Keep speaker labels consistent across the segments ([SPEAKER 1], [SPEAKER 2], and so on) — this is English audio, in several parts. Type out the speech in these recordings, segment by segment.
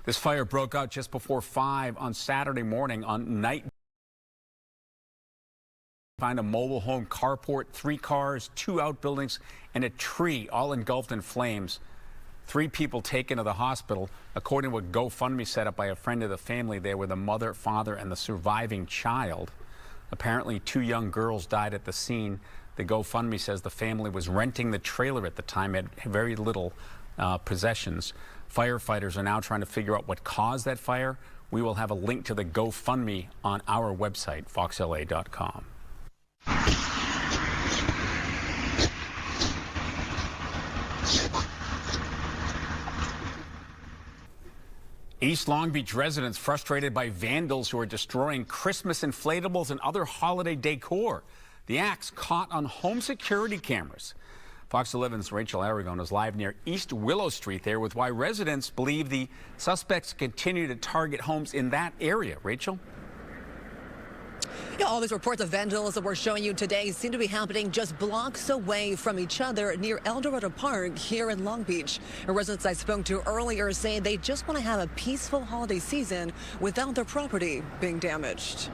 [SPEAKER 1] This fire broke out just before 5 on Saturday morning on night. Find a mobile home carport, 3 cars, 2 outbuildings, and a tree all engulfed in flames. 3 people taken to the hospital, according to a GoFundMe set up by a friend of the family. There were the mother, father, and the surviving child. Apparently, 2 young girls died at the scene. The GoFundMe says the family was renting the trailer at the time, had very little possessions. Firefighters are now trying to figure out what caused that fire. We will have a link to the GoFundMe on our website, foxla.com. East Long Beach residents frustrated by vandals who are destroying Christmas inflatables and other holiday decor. The acts caught on home security cameras. Fox 11's Rachel Aragon is live near East Willow Street there with why residents believe the suspects continue to target homes in that area. Rachel?
[SPEAKER 2] Yeah, all these reports of vandalism we're showing you today seem to be happening just blocks away from each other near Dorado Park here in Long Beach. Residents I spoke to earlier say they just want to have a peaceful holiday season without their property being damaged.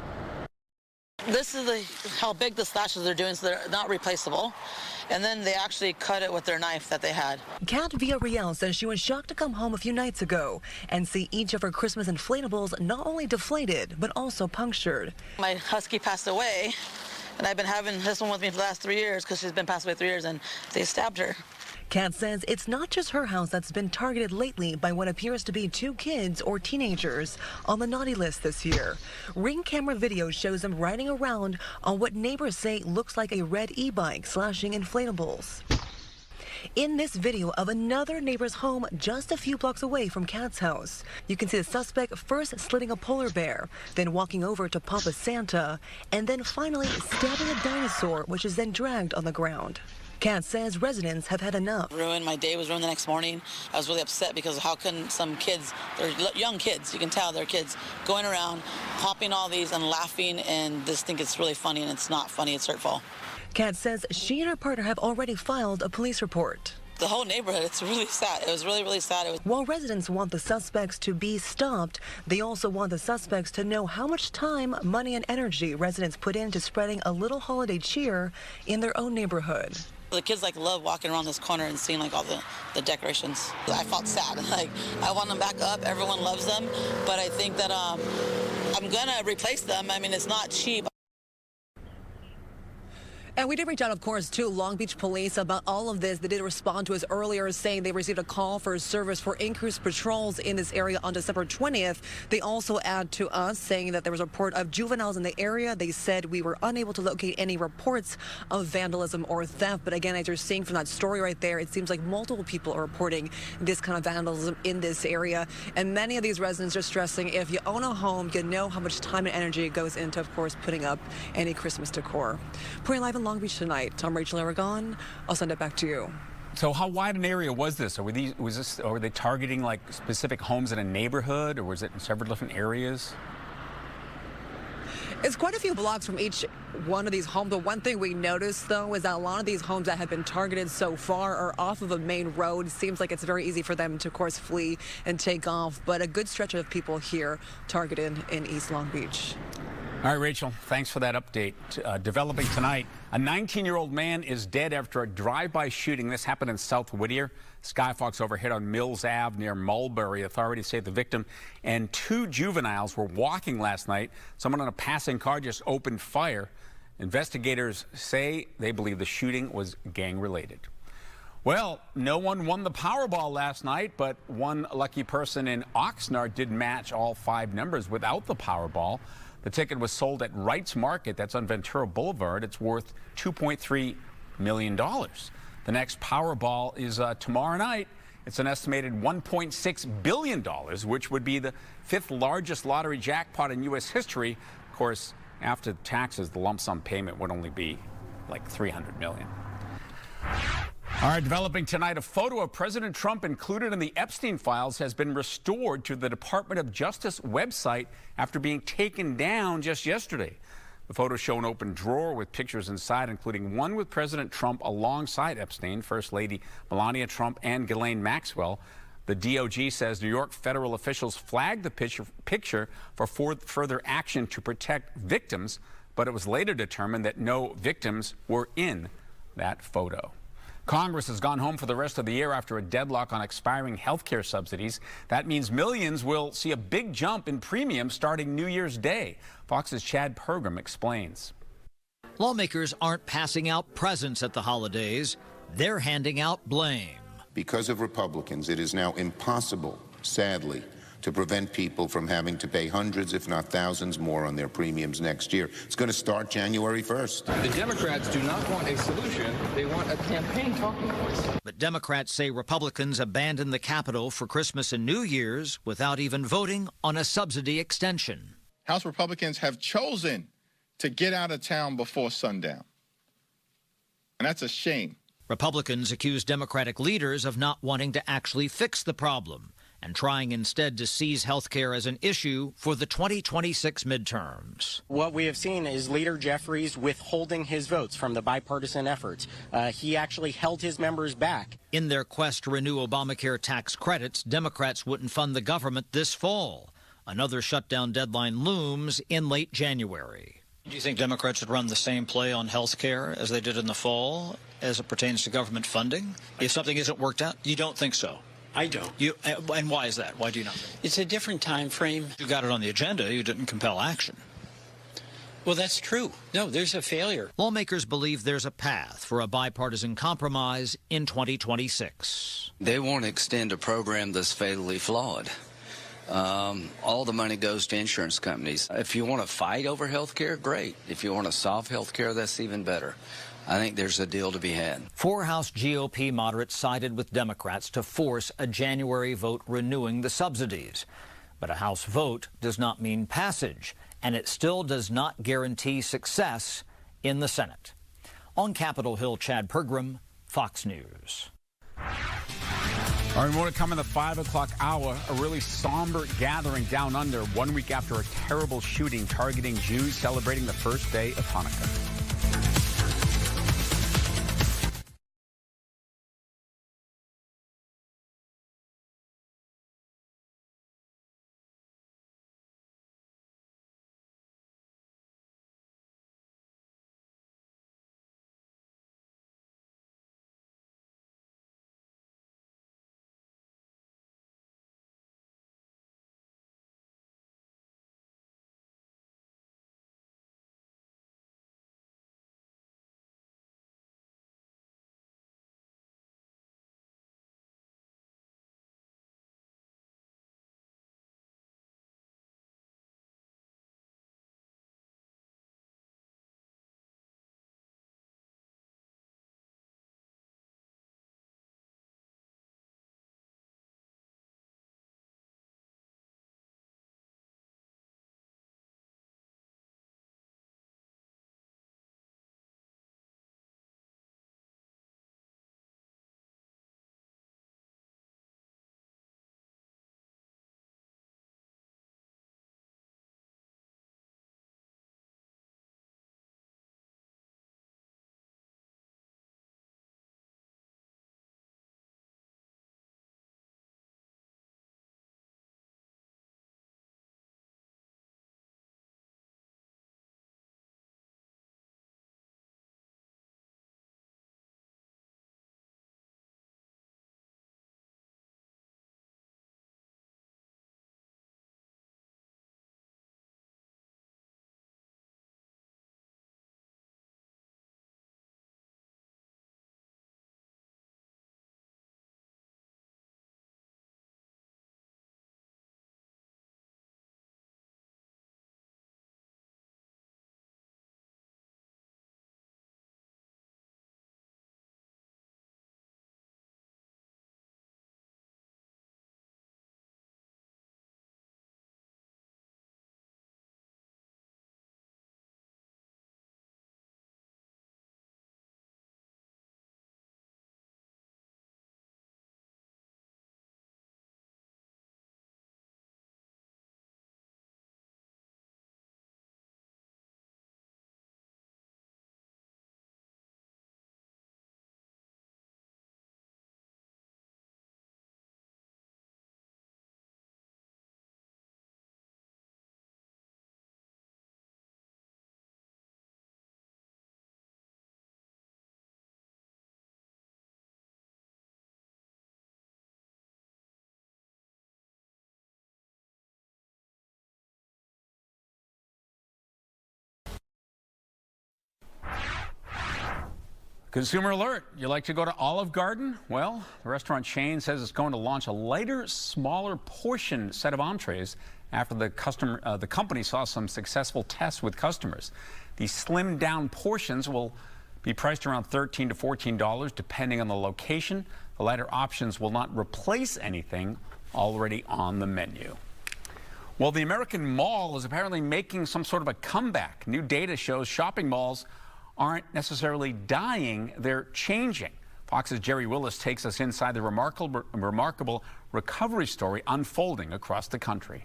[SPEAKER 3] This is how big the slashes are doing, so they're not replaceable. And then they actually cut it with their knife that they had.
[SPEAKER 2] Kat Villarreal says she was shocked to come home a few nights ago and see each of her Christmas inflatables not only deflated, but also punctured.
[SPEAKER 3] My husky passed away, and I've been having this one with me for the last 3 years because she's been passed away 3 years, and they stabbed her.
[SPEAKER 2] Kat says it's not just her house that's been targeted lately by what appears to be 2 kids or teenagers on the naughty list this year. Ring camera video shows them riding around on what neighbors say looks like a red e-bike slashing inflatables. In this video of another neighbor's home just a few blocks away from Kat's house, you can see the suspect first slitting a polar bear, then walking over to Papa Santa, and then finally stabbing a dinosaur, which is then dragged on the ground. Kat says residents have had enough.
[SPEAKER 3] My day was ruined the next morning. I was really upset because how can some kids, they're young kids, you can tell they're kids, going around, popping all these and laughing and just think it's really funny, and it's not funny, it's hurtful.
[SPEAKER 2] Kat says she and her partner have already filed a police report.
[SPEAKER 3] The whole neighborhood, it's really sad. It was really, really sad.
[SPEAKER 2] While residents want the suspects to be stopped, they also want the suspects to know how much time, money, and energy residents put into spreading a little holiday cheer in their own neighborhood.
[SPEAKER 3] The kids love walking around this corner and seeing all the decorations. I felt sad. I want them back up. Everyone loves them, but I think that I'm gonna replace them. I mean, it's not cheap.
[SPEAKER 2] And we did reach out, of course, to Long Beach Police about all of this. They did respond to us earlier, saying they received a call for service for increased patrols in this area on December 20th. They also add to us saying that there was a report of juveniles in the area. They said we were unable to locate any reports of vandalism or theft. But again, as you're seeing from that story right there, it seems like multiple people are reporting this kind of vandalism in this area. And many of these residents are stressing if you own a home, you know how much time and energy goes into, of course, putting up any Christmas decor. Reporting live in Long Beach tonight, I'm Rachel Aragon. I'll send it back to you.
[SPEAKER 1] So how wide an area was this? Or were they targeting specific homes in a neighborhood, or was it in several different areas?
[SPEAKER 2] It's quite a few blocks from each one of these homes. But one thing we noticed, though, is that a lot of these homes that have been targeted so far are off of a main road. It seems like it's very easy for them to, of course, flee and take off. But a good stretch of people here targeted in East Long Beach.
[SPEAKER 1] All right, Rachel, thanks for that update. Developing tonight, a 19-year-old man is dead after a drive-by shooting. This happened in South Whittier. Skyfox overhead on Mills Ave near Mulberry. Authorities say the victim and 2 juveniles were walking last night. Someone in a passing car just opened fire. Investigators say they believe the shooting was gang-related. Well, no one won the Powerball last night, but one lucky person in Oxnard did match all 5 numbers without the Powerball. The ticket was sold at Wright's Market, that's on Ventura Boulevard. It's worth $2.3 million. The next Powerball is tomorrow night. It's an estimated $1.6 billion, which would be the 5th largest lottery jackpot in U.S. history. Of course, after taxes, the lump sum payment would only be like $300 million. All right, developing tonight, a photo of President Trump included in the Epstein files has been restored to the Department of Justice website after being taken down just yesterday. The photos show an open drawer with pictures inside, including one with President Trump alongside Epstein, First Lady Melania Trump, and Ghislaine Maxwell. The DOJ says New York federal officials flagged the picture for further action to protect victims, but it was later determined that no victims were in that photo. Congress has gone home for the rest of the year after a deadlock on expiring health care subsidies. That means millions will see a big jump in premiums starting New Year's Day. Fox's Chad Pergram explains.
[SPEAKER 4] Lawmakers aren't passing out presents at the holidays. They're handing out blame.
[SPEAKER 5] Because of Republicans, it is now impossible, sadly, to prevent people from having to pay hundreds, if not thousands, more on their premiums next year. It's going to start January 1st.
[SPEAKER 6] The Democrats do not want a solution. They want a campaign talking points.
[SPEAKER 4] But Democrats say Republicans abandoned the Capitol for Christmas and New Year's without even voting on a subsidy extension.
[SPEAKER 7] House Republicans have chosen to get out of town before sundown. And that's a shame.
[SPEAKER 4] Republicans accuse Democratic leaders of not wanting to actually fix the problem and trying instead to seize health care as an issue for the 2026 midterms.
[SPEAKER 8] What we have seen is Leader Jeffries withholding his votes from the bipartisan efforts. He actually held his members back.
[SPEAKER 4] In their quest to renew Obamacare tax credits, Democrats wouldn't fund the government this fall. Another shutdown deadline looms in late January.
[SPEAKER 9] Do you think Democrats should run the same play on health care as they did in the fall as it pertains to government funding? If something isn't worked out, you don't think so?
[SPEAKER 10] I don't.
[SPEAKER 9] And why is that? Why do you not?
[SPEAKER 10] It's a different time frame.
[SPEAKER 9] You got it on the agenda. You didn't compel action.
[SPEAKER 10] Well, that's true. No, there's a failure.
[SPEAKER 4] Lawmakers believe there's a path for a bipartisan compromise in 2026.
[SPEAKER 11] They want to extend a program that's fatally flawed. All the money goes to insurance companies. If you want to fight over health care, great. If you want to solve health care, that's even better. I think there's a deal to be had.
[SPEAKER 4] 4 House GOP moderates sided with Democrats to force a January vote renewing the subsidies. But a House vote does not mean passage, and it still does not guarantee success in the Senate. On Capitol Hill, Chad Pergram, Fox News.
[SPEAKER 1] All right, more to come in the 5 o'clock hour. A really somber gathering down under 1 week after a terrible shooting targeting Jews celebrating the first day of Hanukkah. Consumer alert. You like to go to Olive Garden? Well, the restaurant chain says it's going to launch a lighter, smaller portion set of entrees after the company saw some successful tests with customers. These slimmed down portions will be priced around $13 to $14 depending on the location. The lighter options will not replace anything already on the menu. Well, the American mall is apparently making some sort of a comeback. New data shows shopping malls aren't necessarily dying, they're changing. Fox's Jerry Willis takes us inside the remarkable recovery story unfolding across the country.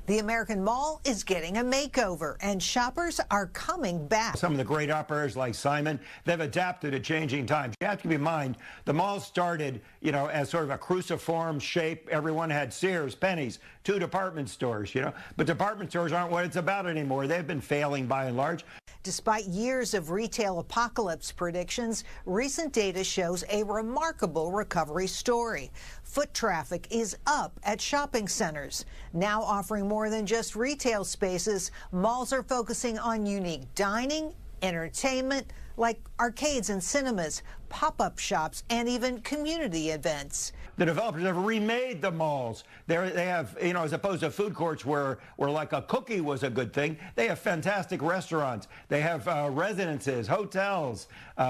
[SPEAKER 12] The American Mall is getting a makeover, and shoppers are coming back.
[SPEAKER 13] Some of the great operators like Simon, they've adapted to changing times. You have to keep in mind, the mall started, as sort of a cruciform shape. Everyone had Sears, Penny's, 2 department stores, But department stores aren't what it's about anymore. They've been failing by and large.
[SPEAKER 12] Despite years of retail apocalypse predictions, recent data shows a remarkable recovery story. Foot traffic is up at shopping centers. Now offering more than just retail spaces, malls are focusing on unique dining, entertainment, like arcades and cinemas, pop-up shops, and even community events.
[SPEAKER 13] The developers have remade the malls. They have, as opposed to food courts where like a cookie was a good thing, they have fantastic restaurants. They have residences, hotels,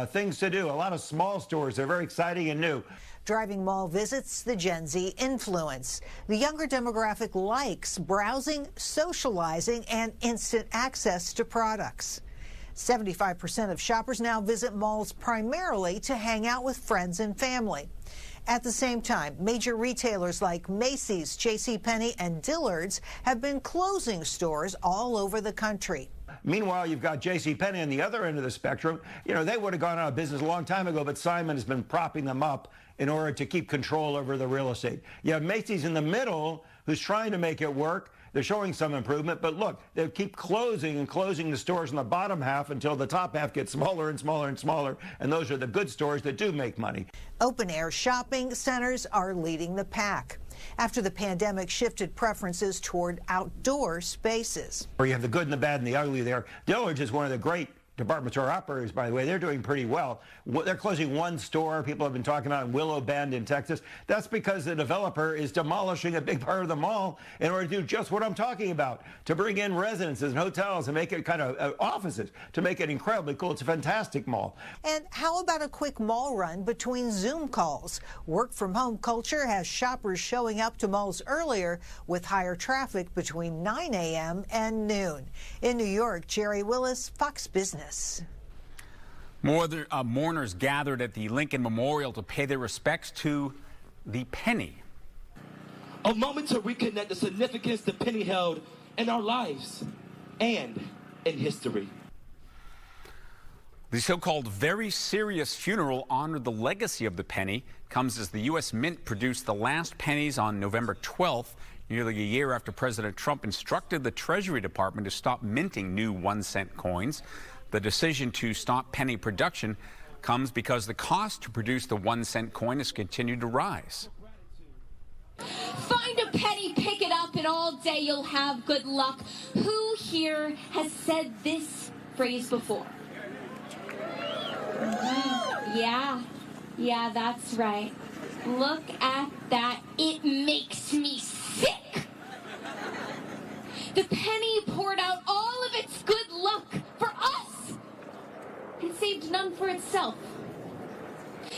[SPEAKER 13] things to do, a lot of small stores. They're very exciting and new.
[SPEAKER 12] Driving mall visits the Gen Z influence. The younger demographic likes browsing, socializing, and instant access to products. 75% of shoppers now visit malls primarily to hang out with friends and family. At the same time, major retailers like Macy's, JCPenney, and Dillard's have been closing stores all over the country.
[SPEAKER 13] Meanwhile, you've got JCPenney on the other end of the spectrum. They would have gone out of business a long time ago, but Simon has been propping them up in order to keep control over the real estate. You have Macy's in the middle, who's trying to make it work. They're showing some improvement, but look, they keep closing and closing the stores in the bottom half until the top half gets smaller and smaller and smaller, and those are the good stores that do make money.
[SPEAKER 12] Open-air shopping centers are leading the pack after the pandemic shifted preferences toward outdoor spaces.
[SPEAKER 13] Where you have the good and the bad and the ugly there. Dillard's is one of the great department store operators, by the way. They're doing pretty well. They're closing one store people have been talking about in Willow Bend in Texas. That's because the developer is demolishing a big part of the mall in order to do just what I'm talking about, to bring in residences and hotels and make it kind of offices, to make it incredibly cool. It's a fantastic mall.
[SPEAKER 12] And how about a quick mall run between Zoom calls? Work from home culture has shoppers showing up to malls earlier with higher traffic between 9 a.m. and noon. In New York, Jerry Willis, Fox Business.
[SPEAKER 1] Mourners gathered at the Lincoln Memorial to pay their respects to the penny.
[SPEAKER 14] A moment to reconnect the significance the penny held in our lives and in history.
[SPEAKER 1] The so-called very serious funeral honored the legacy of the penny. Comes as the U.S. Mint produced the last pennies on November 12th, nearly a year after President Trump instructed the Treasury Department to stop minting new 1-cent coins. The decision to stop penny production comes because the cost to produce the 1-cent coin has continued to rise.
[SPEAKER 15] Find a penny, pick it up, and all day you'll have good luck. Who here has said this phrase before? Yeah, that's right. Look at that. It makes me sick. The penny poured out all of its good luck for us and saved none for itself.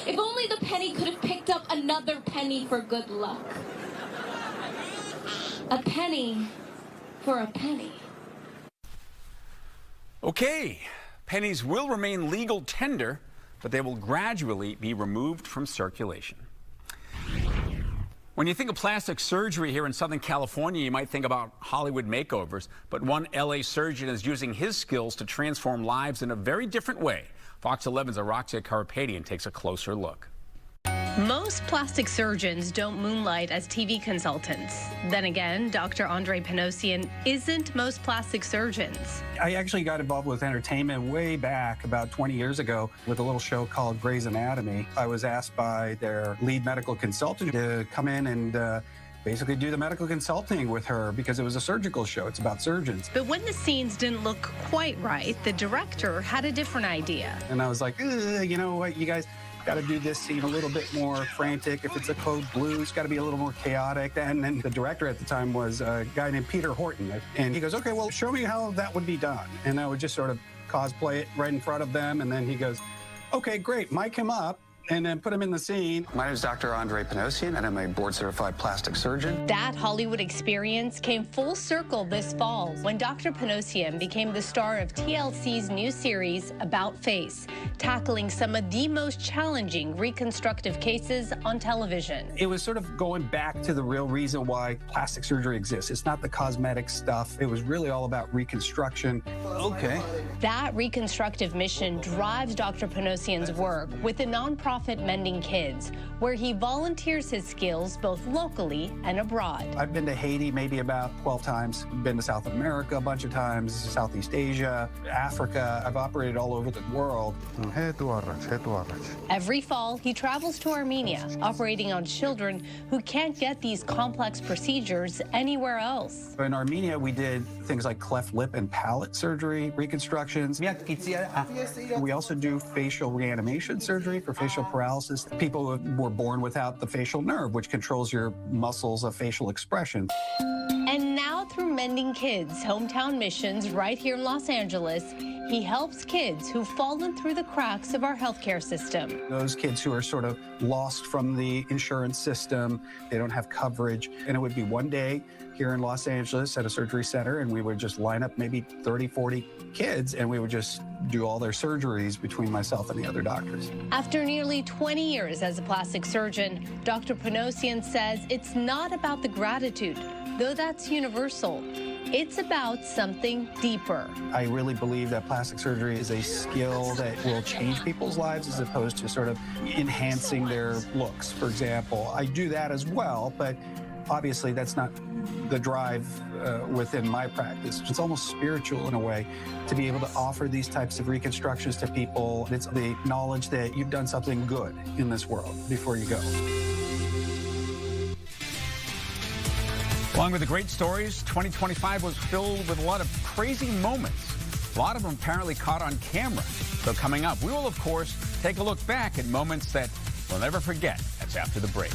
[SPEAKER 15] If only the penny could have picked up another penny for good luck. A penny for a penny.
[SPEAKER 1] Okay, pennies will remain legal tender, but they will gradually be removed from circulation. When you think of plastic surgery here in Southern California, you might think about Hollywood makeovers, but one LA surgeon is using his skills to transform lives in a very different way. Fox 11's Araxia Karapetian takes a closer look.
[SPEAKER 16] Most plastic surgeons don't moonlight as TV consultants. Then again, Dr. Andre Panosian isn't most plastic surgeons.
[SPEAKER 17] I actually got involved with entertainment way back about 20 years ago with a little show called Grey's Anatomy. I was asked by their lead medical consultant to come in and basically do the medical consulting with her because it was a surgical show. It's about surgeons.
[SPEAKER 16] But when the scenes didn't look quite right, the director had a different idea.
[SPEAKER 17] And I was like, you know what, you guys got to do this scene a little bit more frantic. If it's a code blue, it's got to be a little more chaotic. And then the director at the time was a guy named Peter Horton. And he goes, okay, well, show me how that would be done. And I would just sort of cosplay it right in front of them. And then he goes, okay, great, mic him up. And then put him in the scene.
[SPEAKER 18] My name is Dr. Andre Panosian, and I'm a board-certified plastic surgeon.
[SPEAKER 16] That Hollywood experience came full circle this fall when Dr. Panosian became the star of TLC's new series About Face, tackling some of the most challenging reconstructive cases on television.
[SPEAKER 17] It was sort of going back to the real reason why plastic surgery exists. It's not the cosmetic stuff. It was really all about reconstruction. Okay.
[SPEAKER 16] That reconstructive mission drives Dr. Panosian's work with the nonprofit Mending Kids, where he volunteers his skills both locally and abroad.
[SPEAKER 17] I've been to Haiti maybe about 12 times, been to South America a bunch of times, Southeast Asia, Africa. I've operated all over the world.
[SPEAKER 16] Every fall, he travels to Armenia, operating on children who can't get these complex procedures anywhere else.
[SPEAKER 17] In Armenia, we did things like cleft lip and palate surgery, reconstructions. We also do facial reanimation surgery for facial paralysis. People who were born without the facial nerve, which controls your muscles of facial expression.
[SPEAKER 16] And now through Mending Kids' hometown missions right here in Los Angeles, he helps kids who've fallen through the cracks of our healthcare system.
[SPEAKER 17] Those kids who are sort of lost from the insurance system, they don't have coverage. And it would be one day here in Los Angeles at a surgery center, and we would just line up maybe 30, 40 kids, and we would just do all their surgeries between myself and the other doctors.
[SPEAKER 16] After nearly 20 years as a plastic surgeon, Dr. Panosian says it's not about the gratitude, though that's universal. It's about something deeper.
[SPEAKER 17] I really believe that plastic surgery is a skill that will change people's lives as opposed to sort of enhancing their looks, for example. I do that as well, but obviously that's not the drive within my practice. It's almost spiritual in a way to be able to offer these types of reconstructions to people. It's the knowledge that you've done something good in this world before you go.
[SPEAKER 1] Along with the great stories, 2025 was filled with a lot of crazy moments. A lot of them apparently caught on camera. So coming up, we will, of course, take a look back at moments that we'll never forget. That's after the break.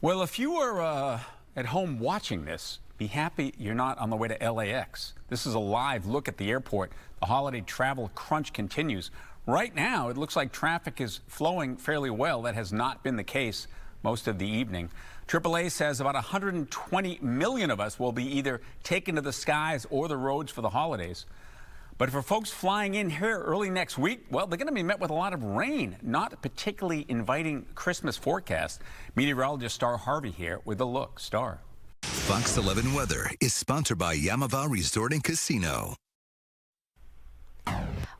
[SPEAKER 1] Well, if you are at home watching this, be happy you're not on the way to LAX. This is a live look at the airport. The holiday travel crunch continues. Right now, it looks like traffic is flowing fairly well. That has not been the case most of the evening. AAA says about 120 million of us will be either taken to the skies or the roads for the holidays. But for folks flying in here early next week, well, they're going to be met with a lot of rain, not a particularly inviting Christmas forecast. Meteorologist Star Harvey here with a look. Star.
[SPEAKER 19] Fox 11 Weather is sponsored by Yamava Resort and Casino.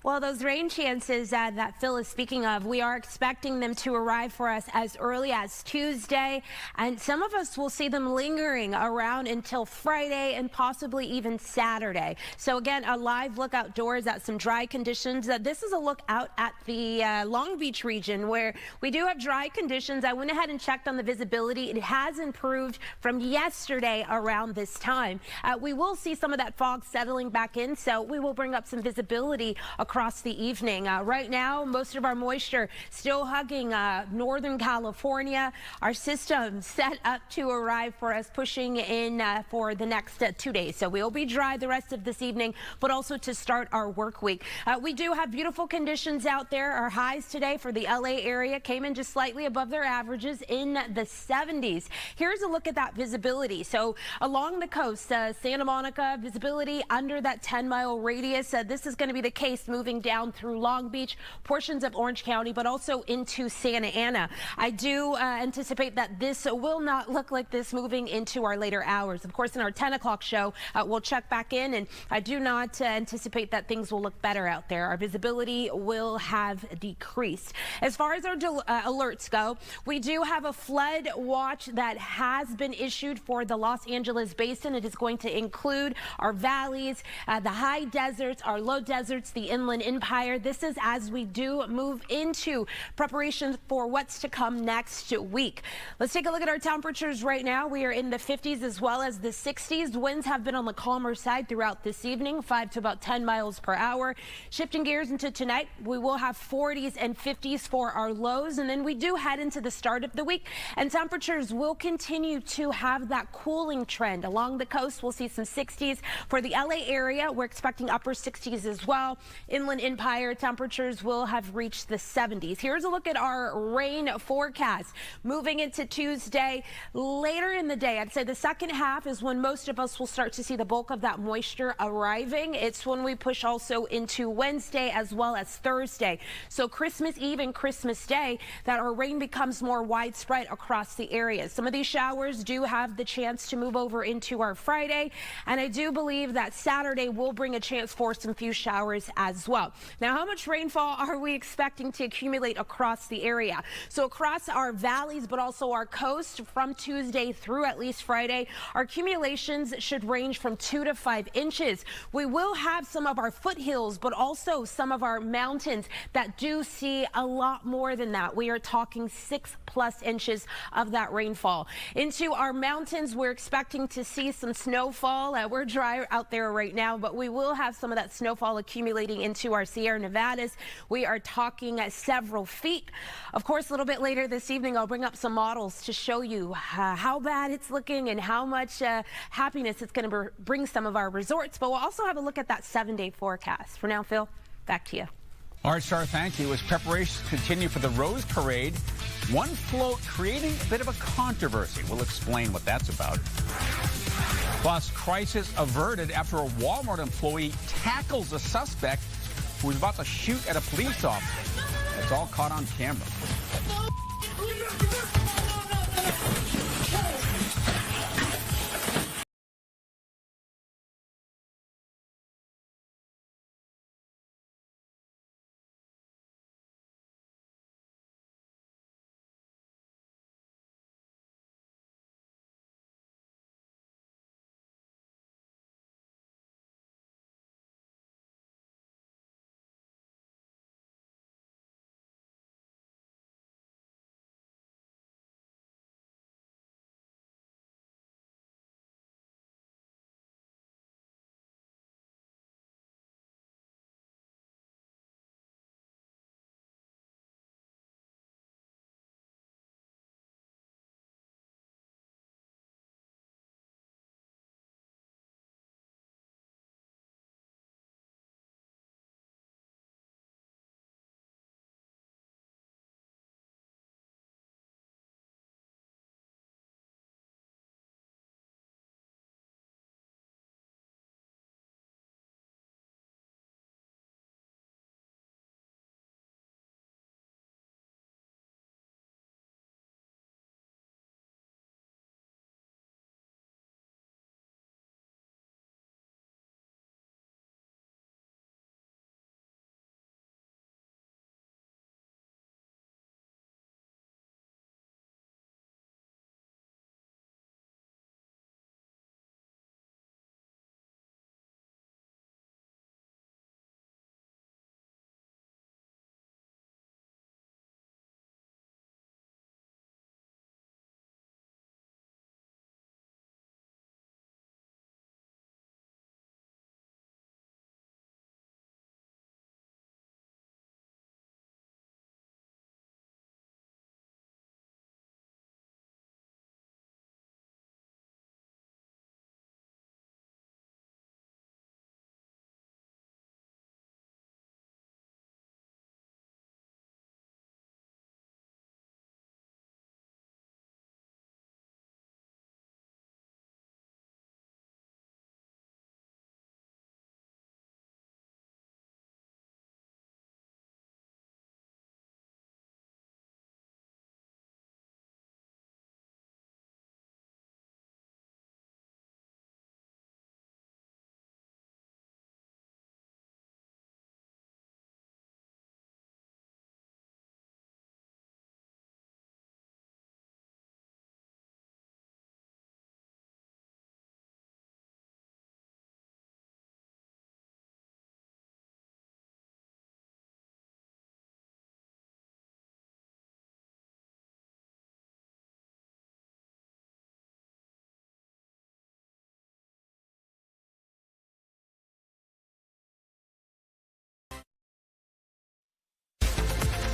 [SPEAKER 20] Well, those rain chances that Phil is speaking of, we are expecting them to arrive for us as early as Tuesday, and some of us will see them lingering around until Friday and possibly even Saturday. So again, a live look outdoors at some dry conditions. This is a look out at the Long Beach region where we do have dry conditions. I went ahead and checked on the visibility. It has improved from yesterday around this time. We will see some of that fog settling back in, so we will bring up some visibility across the evening. Right now, most of our moisture still hugging Northern California. Our system set up to arrive for us, pushing in for the next 2 days. So we'll be dry the rest of this evening, but also to start our work week. We do have beautiful conditions out there. Our highs today for the LA area came in just slightly above their averages in the 70s. Here's a look at that visibility. So along the coast, Santa Monica, visibility under that 10-mile radius. This is going to be the case moving down through Long Beach, portions of Orange County, but also into Santa Ana. I do anticipate that this will not look like this moving into our later hours. Of course, in our 10 o'clock show, we'll check back in, and I do not anticipate that things will look better out there. Our visibility will have decreased. As far as our alerts go, we do have a flood watch that has been issued for the Los Angeles basin. It is going to include our valleys, the high deserts, our low deserts, the Inland Empire. This is as we do move into preparations for what's to come next week. Let's take a look at our temperatures right now. We are in the 50s as well as the 60s. Winds have been on the calmer side throughout this evening, 5 to about 10 miles per hour. Shifting gears into tonight, we will have 40s and 50s for our lows, and then we do head into the start of the week, and temperatures will continue to have that cooling trend. Along the coast, we'll see some 60s. For the LA area, we're expecting upper 60s as well. Inland Empire temperatures will have reached the 70s. Here's a look at our rain forecast. Moving into Tuesday, later in the day, I'd say the second half is when most of us will start to see the bulk of that moisture arriving. It's when we push also into Wednesday as well as Thursday. So Christmas Eve and Christmas Day, that our rain becomes more widespread across the area. Some of these showers do have the chance to move over into our Friday, and I do believe that Saturday will bring a chance for some few showers as well. Now, how much rainfall are we expecting to accumulate across the area? So across our valleys, but also our coast from Tuesday through at least Friday, our accumulations should range from 2 to 5 inches. We will have some of our foothills, but also some of our mountains that do see a lot more than that. We are talking 6+ inches of that rainfall. Into our mountains, we're expecting to see some snowfall. We're dry out there right now, but we will have some of that snowfall accumulating into our Sierra Nevadas. We are talking several feet. Of course, a little bit later this evening, I'll bring up some models to show you how bad it's looking and how much happiness it's going to bring some of our resorts. But we'll also have a look at that 7-day forecast. For now, Phil, back to you.
[SPEAKER 1] All right, Star, thank you. As preparations continue for the Rose Parade, one float creating a bit of a controversy. We'll explain what that's about. Plus, crisis averted after a Walmart employee tackles a suspect who was about to shoot at a police officer. It's all caught on camera.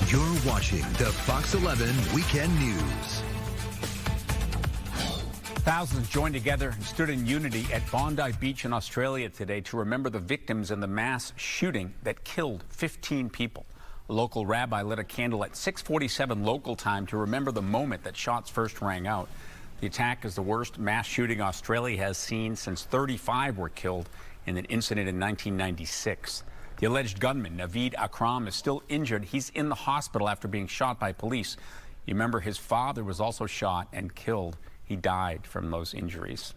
[SPEAKER 19] You're watching the Fox 11 Weekend News.
[SPEAKER 1] Thousands joined together and stood in unity at Bondi Beach in Australia today to remember the victims in the mass shooting that killed 15 people. A local rabbi lit a candle at 6:47 local time to remember the moment that shots first rang out. The attack is the worst mass shooting Australia has seen since 35 were killed in an incident in 1996. The alleged gunman, Naveed Akram, is still injured. He's in the hospital after being shot by police. You remember his father was also shot and killed. He died from those injuries.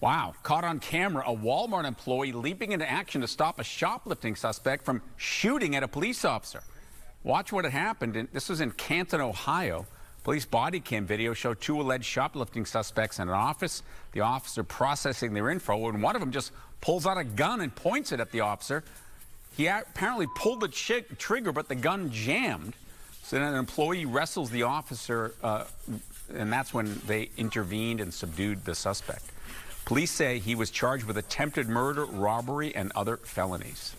[SPEAKER 1] Wow, caught on camera, a Walmart employee leaping into action to stop a shoplifting suspect from shooting at a police officer. Watch what had happened. This was in Canton, Ohio. Police body cam video showed two alleged shoplifting suspects in an office. The officer processing their info, and one of them just pulls out a gun and points it at the officer. He apparently pulled the trigger, but the gun jammed. So then an employee wrestles the officer, and that's when they intervened and subdued the suspect. Police say he was charged with attempted murder, robbery, and other felonies.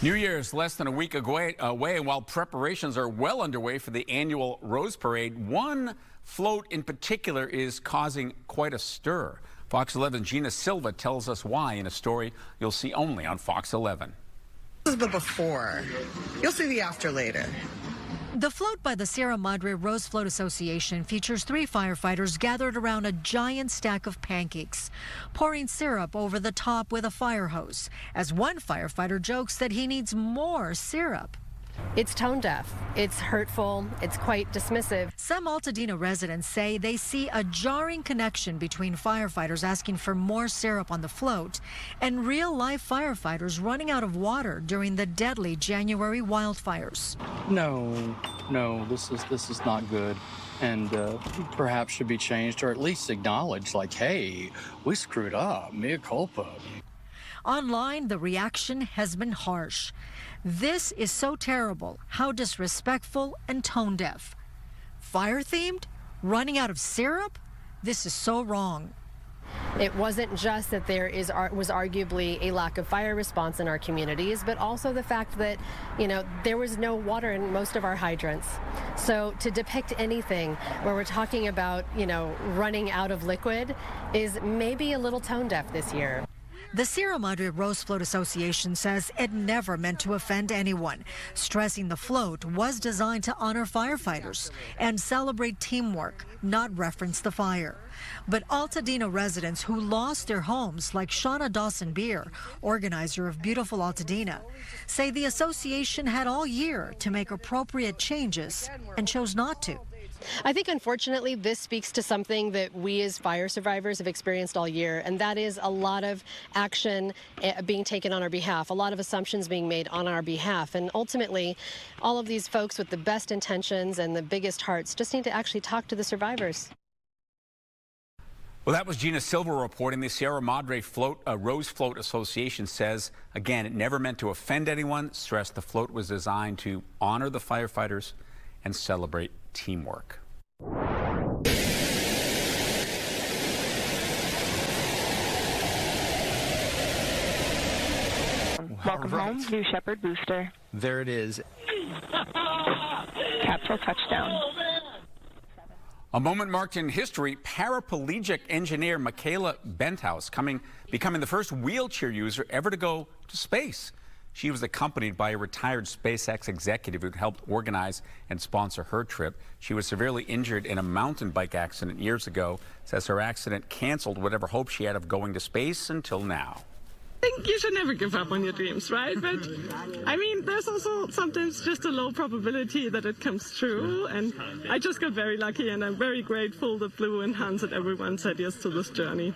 [SPEAKER 1] New Year's less than a week away, and while preparations are well underway for the annual Rose Parade, one float in particular is causing quite a stir. Fox 11's Gina Silva tells us why in a story you'll see only on Fox 11.
[SPEAKER 21] This is the before. You'll see the after later.
[SPEAKER 22] The float by the Sierra Madre Rose Float Association features 3 firefighters gathered around a giant stack of pancakes, pouring syrup over the top with a fire hose, as one firefighter jokes that he needs more syrup.
[SPEAKER 23] It's tone deaf, it's hurtful, it's quite dismissive.
[SPEAKER 22] Some Altadena residents say they see a jarring connection between firefighters asking for more syrup on the float and real-life firefighters running out of water during the deadly January wildfires.
[SPEAKER 24] No, this is not good, and perhaps should be changed or at least acknowledged, like, hey, we screwed up, mea culpa.
[SPEAKER 22] Online, the reaction has been harsh. This is so terrible. How disrespectful and tone deaf. Fire themed? Running out of syrup? This is so wrong.
[SPEAKER 23] It wasn't just that there was arguably a lack of fire response in our communities, but also the fact that, there was no water in most of our hydrants. So to depict anything where we're talking about, running out of liquid is maybe a little tone deaf this year.
[SPEAKER 22] The Sierra Madre Rose Float Association says it never meant to offend anyone, stressing the float was designed to honor firefighters and celebrate teamwork, not reference the fire. But Altadena residents who lost their homes, like Shauna Dawson-Beer, organizer of Beautiful Altadena, say the association had all year to make appropriate changes and chose not to.
[SPEAKER 23] I think, unfortunately, this speaks to something that we as fire survivors have experienced all year, and that is a lot of action being taken on our behalf, a lot of assumptions being made on our behalf. And ultimately, all of these folks with the best intentions and the biggest hearts just need to actually talk to the survivors.
[SPEAKER 1] Well, that was Gina Silva reporting. The Sierra Madre Rose Float Association says, again, it never meant to offend anyone, stressed the float was designed to honor the firefighters and celebrate teamwork.
[SPEAKER 25] Welcome home, New Shepard booster.
[SPEAKER 26] There it is.
[SPEAKER 25] Capsule touchdown.
[SPEAKER 1] A moment marked in history, paraplegic engineer Michaela Benthouse becoming the first wheelchair user ever to go to space. She was accompanied by a retired SpaceX executive who helped organize and sponsor her trip. She was severely injured in a mountain bike accident years ago. Says her accident canceled whatever hope she had of going to space until now.
[SPEAKER 27] I think you should never give up on your dreams, right? But I mean, there's also sometimes just a low probability that it comes true. And I just got very lucky, and I'm very grateful that Blue and Hans and everyone said yes to this journey.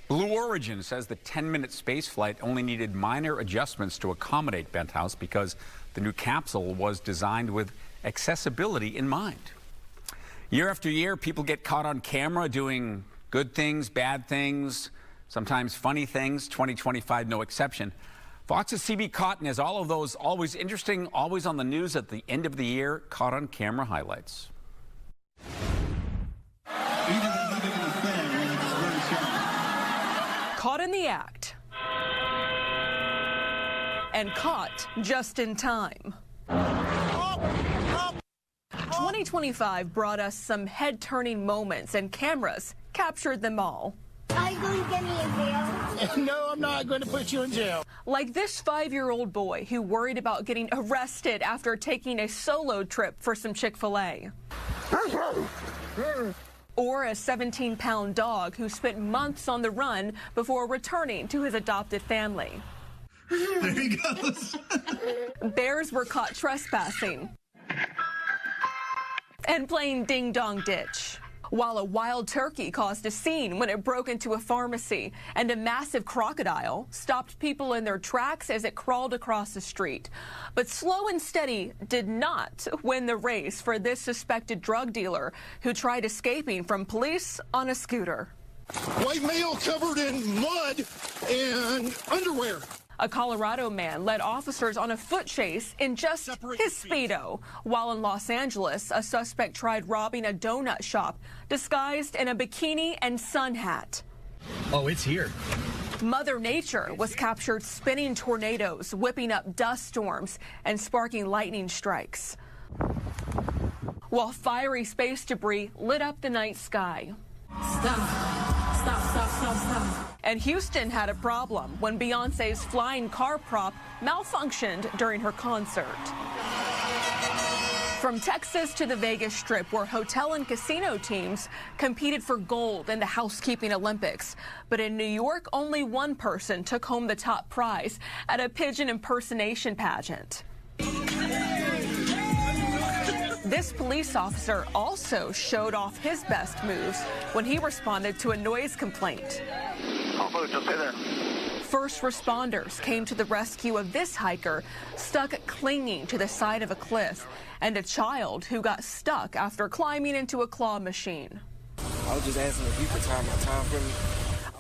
[SPEAKER 1] Blue Origin says the 10-minute space flight only needed minor adjustments to accommodate Benthouse because the new capsule was designed with accessibility in mind. Year after year, people get caught on camera doing good things, bad things. Sometimes funny things, 2025 no exception. Fox's CB Cotton has all of those always interesting, always on the news at the end of the year, caught on camera highlights.
[SPEAKER 2] Caught in the act. And caught just in time. 2025 brought us some head-turning moments, and cameras captured them all.
[SPEAKER 3] Are you going to get me in jail?
[SPEAKER 2] No, I'm not going to put you in jail. Like this 5-year-old boy who worried about getting arrested after taking a solo trip for some Chick-fil-A. Or a 17-pound dog who spent months on the run before returning to his adopted family.
[SPEAKER 3] There he goes.
[SPEAKER 2] Bears were caught trespassing and playing ding-dong ditch, while a wild turkey caused a scene when it broke into a pharmacy, and a massive crocodile stopped people in their tracks as it crawled across the street. But Slow and Steady did not win the race for this suspected drug dealer who tried escaping from police on a scooter.
[SPEAKER 3] White male covered in mud and underwear.
[SPEAKER 2] A Colorado man led officers on a foot chase in just his Speedo, while in Los Angeles, a suspect tried robbing a donut shop disguised in a bikini and sun hat.
[SPEAKER 3] Oh, it's here.
[SPEAKER 2] Mother Nature was captured spinning tornadoes, whipping up dust storms, and sparking lightning strikes, while fiery space debris lit up the night sky. Stop. And Houston had a problem when Beyonce's flying car prop malfunctioned during her concert. From Texas to the Vegas Strip, where hotel and casino teams competed for gold in the housekeeping Olympics. But in New York, only one person took home the top prize at a pigeon impersonation pageant. This police officer also showed off his best moves when he responded to a noise complaint. First responders came to the rescue of this hiker stuck clinging to the side of a cliff, and a child who got stuck after climbing into a claw machine.
[SPEAKER 5] I was just asking if you could time my time for me.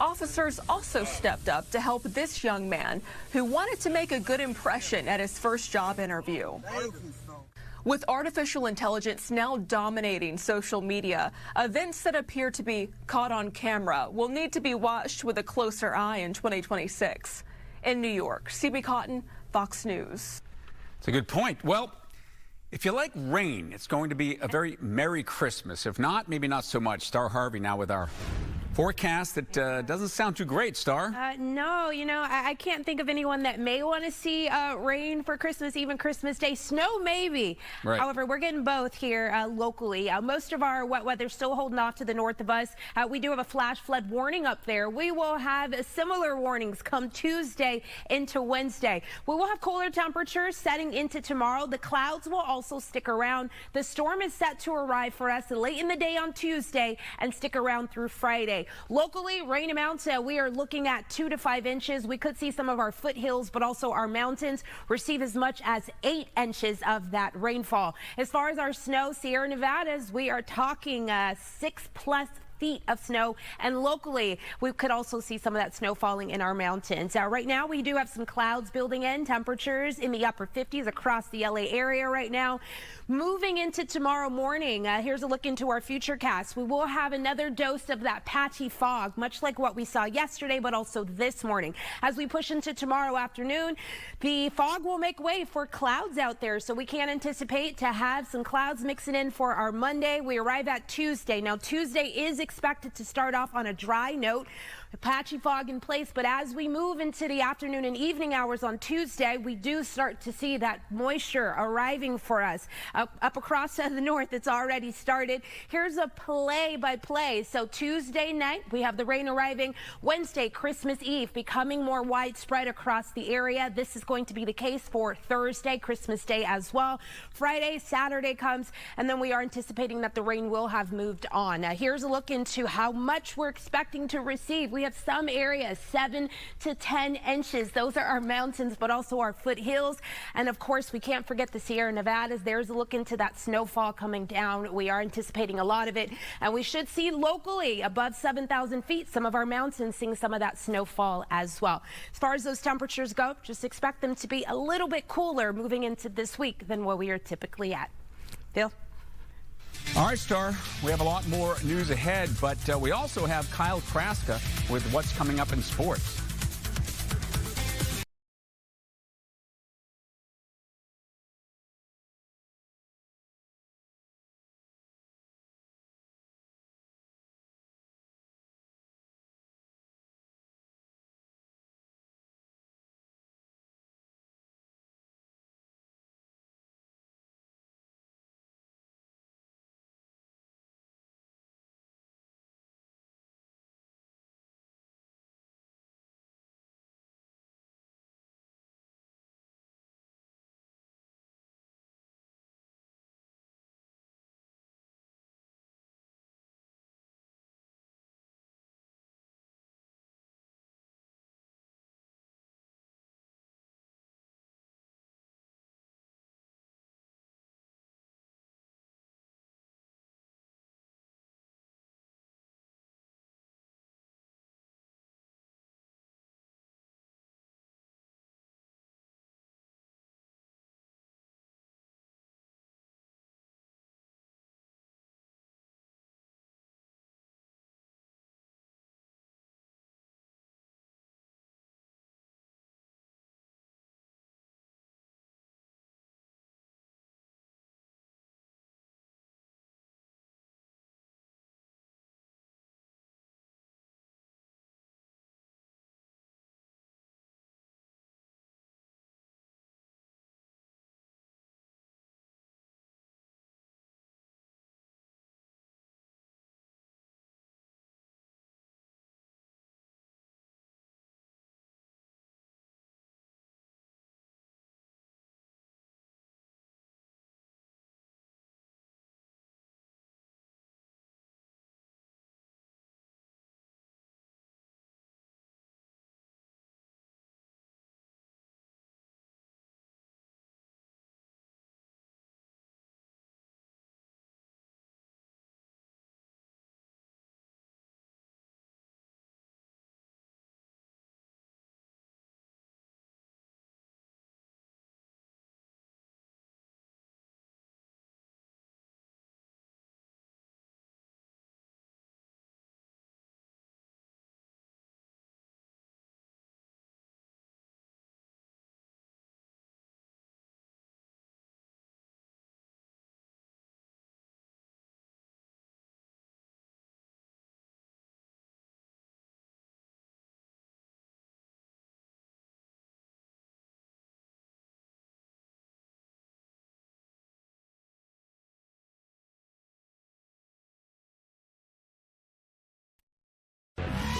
[SPEAKER 2] Officers also stepped up to help this young man who wanted to make a good impression at his first job interview. With artificial intelligence now dominating social media, events that appear to be caught on camera will need to be watched with a closer eye in 2026. In New York, CB Cotton, Fox News.
[SPEAKER 1] It's a good point. Well, if you like rain, it's going to be a very Merry Christmas. If not, maybe not so much. Star Harvey now with our forecast that doesn't sound too great, Star.
[SPEAKER 20] No, you know, I can't think of anyone that may want to see rain for Christmas, even Christmas Day. Snow, maybe.
[SPEAKER 1] Right.
[SPEAKER 20] However, we're getting both here locally. Most of our wet weather still holding off to the north of us. We do have a flash flood warning up there. We will have similar warnings come Tuesday into Wednesday. We will have colder temperatures setting into tomorrow. The clouds will also stick around. The storm is set to arrive for us late in the day on Tuesday and stick around through Friday. Locally, rain amounts, we are looking at 2 to 5 inches. We could see some of our foothills, but also our mountains receive as much as 8 inches of that rainfall. As far as our snow, Sierra Nevadas, we are talking 6+ feet of snow, and locally we could also see some of that snow falling in our mountains. Right now we do have some clouds building in, temperatures in the upper 50s across the LA area right now. Moving into tomorrow morning, here's a look into our futurecast. We will have another dose of that patchy fog, much like what we saw yesterday, but also this morning. As we push into tomorrow afternoon, the fog will make way for clouds out there, so we can anticipate to have some clouds mixing in for our Monday. We arrive at Tuesday. Now, Tuesday is expected to start off on a dry note. Patchy fog in place, but as we move into the afternoon and evening hours on Tuesday, we do start to see that moisture arriving for us. Up across the north, it's already started. Here's a play-by-play. So Tuesday night, we have the rain arriving. Wednesday, Christmas Eve, becoming more widespread across the area. This is going to be the case for Thursday, Christmas Day as well. Friday, Saturday comes, and then we are anticipating that the rain will have moved on. Here's a look into how much we're expecting to receive. We We have some areas 7 to 10 inches. Those are our mountains, but also our foothills. And of course, we can't forget the Sierra Nevadas. There's a look into that snowfall coming down. We are anticipating a lot of it, and we should see locally above 7,000 feet, some of our mountains seeing some of that snowfall as well. As far as those temperatures go, just expect them to be a little bit cooler moving into this week than what we are typically at. Phil?
[SPEAKER 1] All right, Star, we have a lot more news ahead, but we also have Kyle Kraska with what's coming up in sports.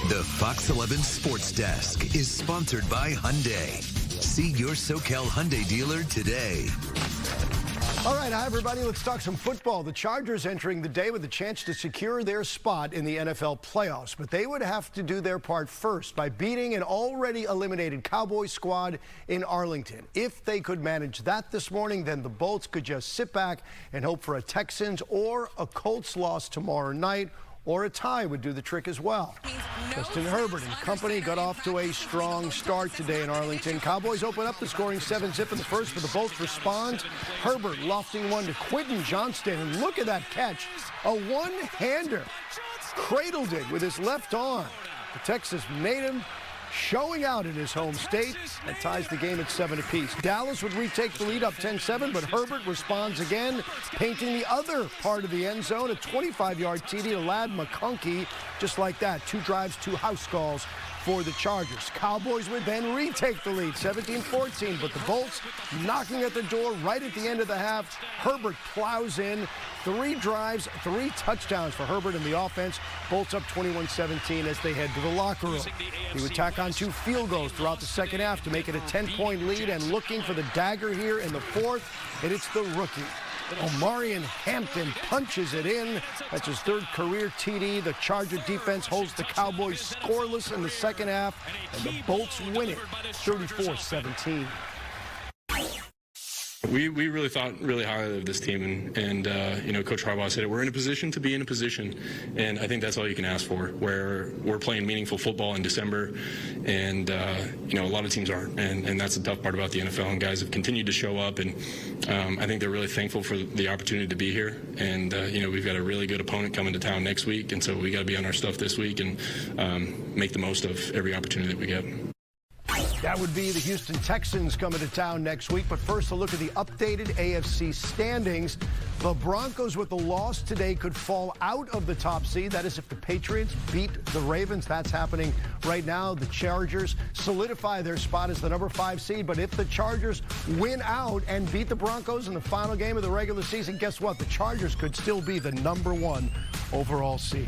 [SPEAKER 19] The Fox 11 Sports Desk is sponsored by Hyundai. See your SoCal Hyundai dealer today.
[SPEAKER 6] All right, hi, everybody. Let's talk some football. The Chargers entering the day with a chance to secure their spot in the NFL playoffs, but they would have to do their part first by beating an already eliminated Cowboys squad in Arlington. If they could manage that this morning, then the Bolts could just sit back and hope for a Texans or a Colts loss tomorrow night, or a tie would do the trick as well. Justin Herbert and company got off to a strong start today in Arlington. Cowboys open up the scoring 7-zip in the first, but the Bolts respond. Herbert lofting one to Quentin Johnston, and look at that catch. A one-hander. Cradled it with his left arm. The Texas native showing out in his home state. That ties the game at 7 apiece. Dallas would retake the lead up 10-7, but Herbert responds again, painting the other part of the end zone. A 25-yard TD to Ladd McConkey. Just like that, 2 drives, 2 house calls for the Chargers. Cowboys would then retake the lead, 17-14, but the Bolts knocking at the door right at the end of the half. Herbert plows in. 3 drives, 3 touchdowns for Herbert in the offense. Bolts up 21-17 as they head to the locker room. He would tack on 2 field goals throughout the second half to make it a 10-point lead, and looking for the dagger here in the fourth, and it's the rookie, Omarion Hampton punches it in. That's his third career TD. The Charger defense holds the Cowboys scoreless in the second half, and the Bolts win it 34-17.
[SPEAKER 4] We really thought really highly of this team, and you know, Coach Harbaugh said it. We're in a position to be in a position, and I think that's all you can ask for. Where we're playing meaningful football in December, and you know, a lot of teams aren't, and that's the tough part about the NFL. And guys have continued to show up, and I think they're really thankful for the opportunity to be here. And you know, we've got a really good opponent coming to town next week, and so we got to be on our stuff this week and make the most of every opportunity that we get.
[SPEAKER 6] That would be the Houston Texans coming to town next week. But first, a look at the updated AFC standings. The Broncos, with the loss today, could fall out of the top seed. That is if the Patriots beat the Ravens. That's happening right now. The Chargers solidify their spot as the number 5 seed. But if the Chargers win out and beat the Broncos in the final game of the regular season, guess what? The Chargers could still be the number 1 overall seed.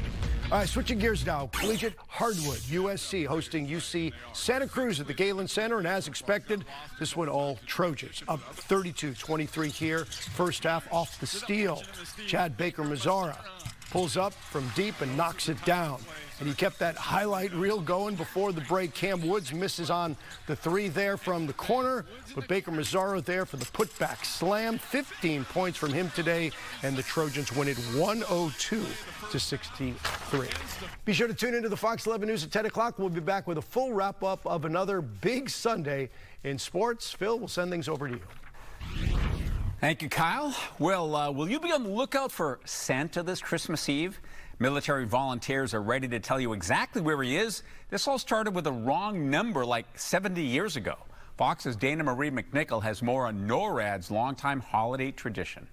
[SPEAKER 6] All right, switching gears now. Collegiate Hardwood, USC hosting UC Santa Cruz at the Galen Center. And as expected, this one all Trojans. Up 32-23 here. First half off the steal. Chad Baker-Mazzara pulls up from deep and knocks it down. And he kept that highlight reel going before the break. Cam Woods misses on the 3 there from the corner, but Baker-Mazzara there for the putback slam. 15 points from him today, and the Trojans win it 102-63. Be sure to tune into the Fox 11 News at 10 o'clock. We'll be back with a full wrap-up of another big Sunday in sports. Phil, we'll send things over to you.
[SPEAKER 1] Thank you, Kyle. Well, will you be on the lookout for Santa this Christmas Eve? Military volunteers are ready to tell you exactly where he is. This all started with a wrong number like 70 years ago. Fox's Dana Marie McNichol has more on NORAD's longtime holiday tradition.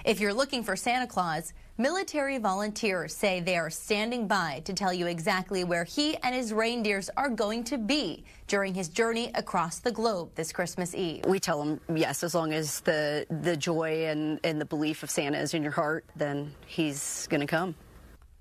[SPEAKER 7] If you're looking for Santa Claus, military volunteers say they are standing by to tell you exactly where he and his reindeers are going to be during his journey across the globe this Christmas Eve.
[SPEAKER 8] We tell them, yes, as long as the joy and the belief of Santa is in your heart, then he's going to come.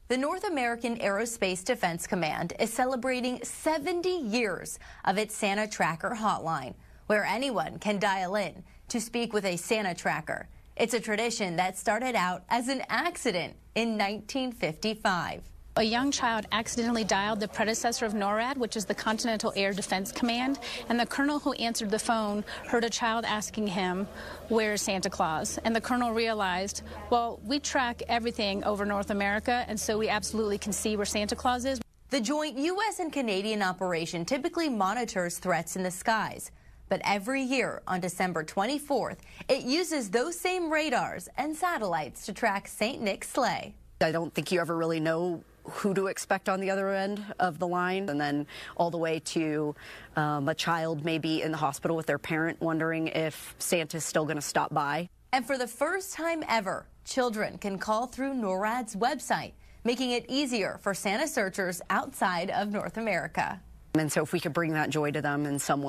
[SPEAKER 7] The North American Aerospace Defense Command is celebrating 70 years of its Santa Tracker hotline, where anyone can dial in to speak with a Santa Tracker. It's a tradition that started out as an accident in 1955.
[SPEAKER 9] A young child accidentally dialed the predecessor of NORAD, which is the Continental Air Defense Command, and the colonel who answered the phone heard a child asking him, "Where's Santa Claus?" And the colonel realized, well, we track everything over North America, and so we absolutely can see where Santa Claus is.
[SPEAKER 7] The joint U.S. and Canadian operation typically monitors threats in the skies. But every year on December 24th, it uses those same radars and satellites to track St. Nick's sleigh.
[SPEAKER 8] I don't think you ever really know who to expect on the other end of the line, and then all the way to a child maybe in the hospital with their parent wondering if Santa's still going to stop by.
[SPEAKER 7] And for the first time ever, children can call through NORAD's website, making it easier for Santa searchers outside of North America.
[SPEAKER 8] And so if we could bring that joy to them in some way.